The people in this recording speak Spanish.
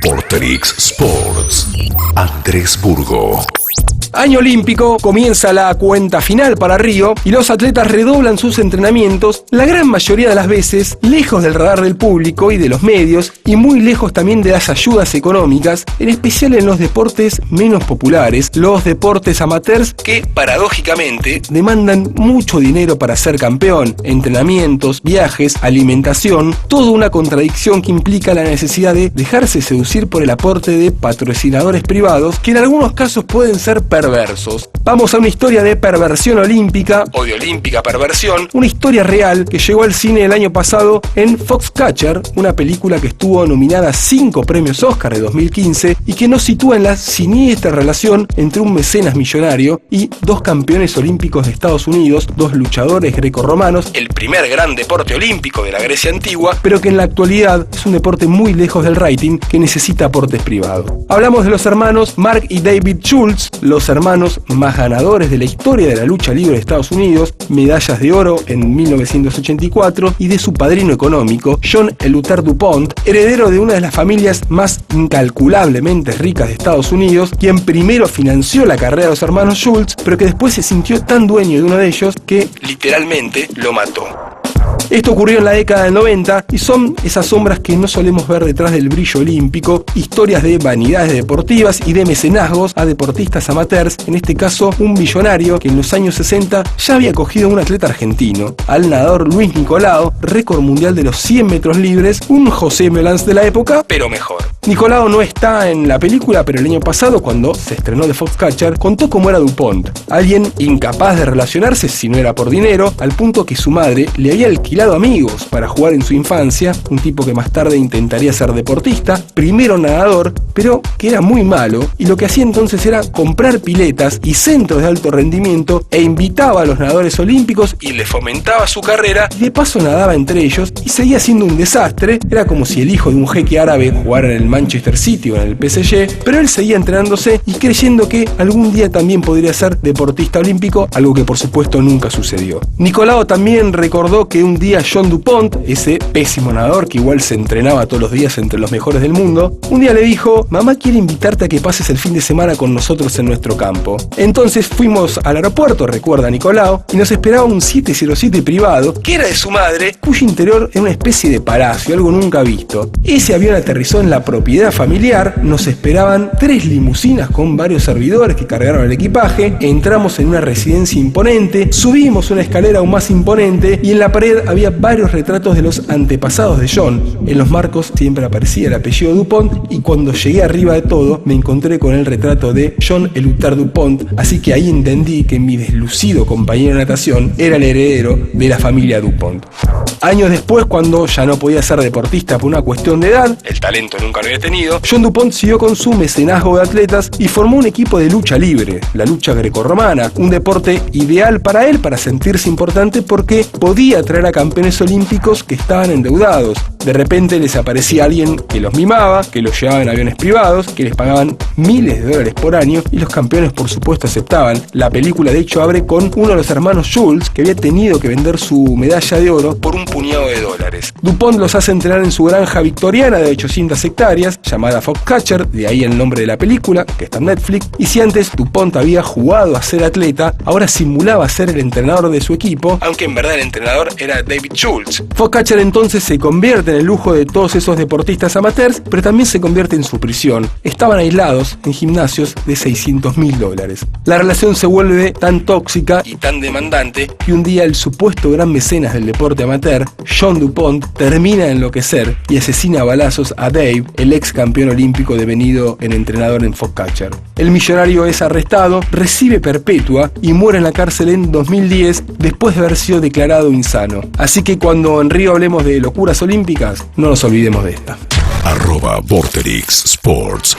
Vorterix Sports, Andrés Burgo. Año olímpico, comienza la cuenta final para Río y los atletas redoblan sus entrenamientos, la gran mayoría de las veces lejos del radar del público y de los medios y muy lejos también de las ayudas económicas, en especial en los deportes menos populares, los deportes amateurs que paradójicamente demandan mucho dinero para ser campeón, entrenamientos, viajes, alimentación, toda una contradicción que implica la necesidad de dejarse seducir por el aporte de patrocinadores privados que en algunos casos pueden ser perversos. Vamos a una historia de perversión olímpica o de olímpica perversión, una historia real que llegó al cine el año pasado en Foxcatcher, una película que estuvo nominada a 5 premios Oscar de 2015 y que nos sitúa en la siniestra relación entre un mecenas millonario y 2 campeones olímpicos de Estados Unidos, 2 luchadores grecorromanos, el primer gran deporte olímpico de la Grecia antigua, pero que en la actualidad es un deporte muy lejos del rating que necesita aportes privados. Hablamos de los hermanos Mark y David Schultz, los hermanos más ganadores de la historia de la lucha libre de Estados Unidos, medallas de oro en 1984, y de su padrino económico, John Eleuthère du Pont, heredero de una de las familias más incalculablemente ricas de Estados Unidos, quien primero financió la carrera de los hermanos Schultz, pero que después se sintió tan dueño de uno de ellos que literalmente lo mató. Esto ocurrió en la década del 90 y son esas sombras que no solemos ver detrás del brillo olímpico, historias de vanidades deportivas y de mecenazgos a deportistas amateurs, en este caso un billonario que en los años 60 ya había cogido a un atleta argentino, al nadador Luis Nicolao, récord mundial de los 100 metros libres, un José Melans de la época, pero mejor. Nicolao no está en la película, pero el año pasado, cuando se estrenó The Foxcatcher, contó cómo era DuPont, alguien incapaz de relacionarse si no era por dinero, al punto que su madre le había alquilado amigos para jugar en su infancia, un tipo que más tarde intentaría ser deportista, primero nadador, pero que era muy malo, y lo que hacía entonces era comprar piletas y centros de alto rendimiento e invitaba a los nadadores olímpicos y le fomentaba su carrera y de paso nadaba entre ellos y seguía siendo un desastre. Era como si el hijo de un jeque árabe jugara en el Manchester City o en el PSG, pero él seguía entrenándose y creyendo que algún día también podría ser deportista olímpico, algo que por supuesto nunca sucedió. Nicolao también recordó que un día John DuPont, ese pésimo nadador que igual se entrenaba todos los días entre los mejores del mundo, un día le dijo: mamá quiere invitarte a que pases el fin de semana con nosotros en nuestro campo. Entonces fuimos al aeropuerto, recuerda Nicolao, y nos esperaba un 707 privado, que era de su madre, cuyo interior era una especie de palacio, algo nunca visto. Ese avión aterrizó en la propiedad familiar, nos esperaban 3 limusinas con varios servidores que cargaron el equipaje, entramos en una residencia imponente, subimos una escalera aún más imponente y en la pared había varios retratos de los antepasados de John. En los marcos siempre aparecía el apellido DuPont y cuando llegué arriba de todo me encontré con el retrato de John Eleuthère du Pont, así que ahí entendí que mi deslucido compañero de natación era el heredero de la familia DuPont. Años después, cuando ya no podía ser deportista por una cuestión de edad, el talento nunca lo había tenido, John DuPont siguió con su mecenazgo de atletas y formó un equipo de lucha libre, la lucha grecorromana, un deporte ideal para él para sentirse importante porque podía atraer a campeones olímpicos que estaban endeudados. De repente les aparecía alguien que los mimaba, que los llevaba en aviones privados, que les pagaban miles de dólares por año y los campeones por supuesto aceptaban. La película de hecho abre con uno de los hermanos Schultz que había tenido que vender su medalla de oro por un puñado de dólares. DuPont los hace entrenar en su granja victoriana de 800 hectáreas llamada Foxcatcher, de ahí el nombre de la película, que está en Netflix, y si antes DuPont había jugado a ser atleta, ahora simulaba ser el entrenador de su equipo, aunque en verdad el entrenador era David Schultz. Foxcatcher entonces se convierte en el lujo de todos esos deportistas amateurs, pero también se convierte en su prisión. Estaban aislados en gimnasios de $600.000. La relación se vuelve tan tóxica y tan demandante que un día el supuesto gran mecenas del deporte amateur, John DuPont, termina de enloquecer y asesina a balazos a Dave, el ex campeón olímpico devenido en entrenador en Foxcatcher. El millonario es arrestado, recibe perpetua y muere en la cárcel en 2010 después de haber sido declarado insano. Así que cuando en Río hablemos de locuras olímpicas, no nos olvidemos de esta. @Vorterix Sports.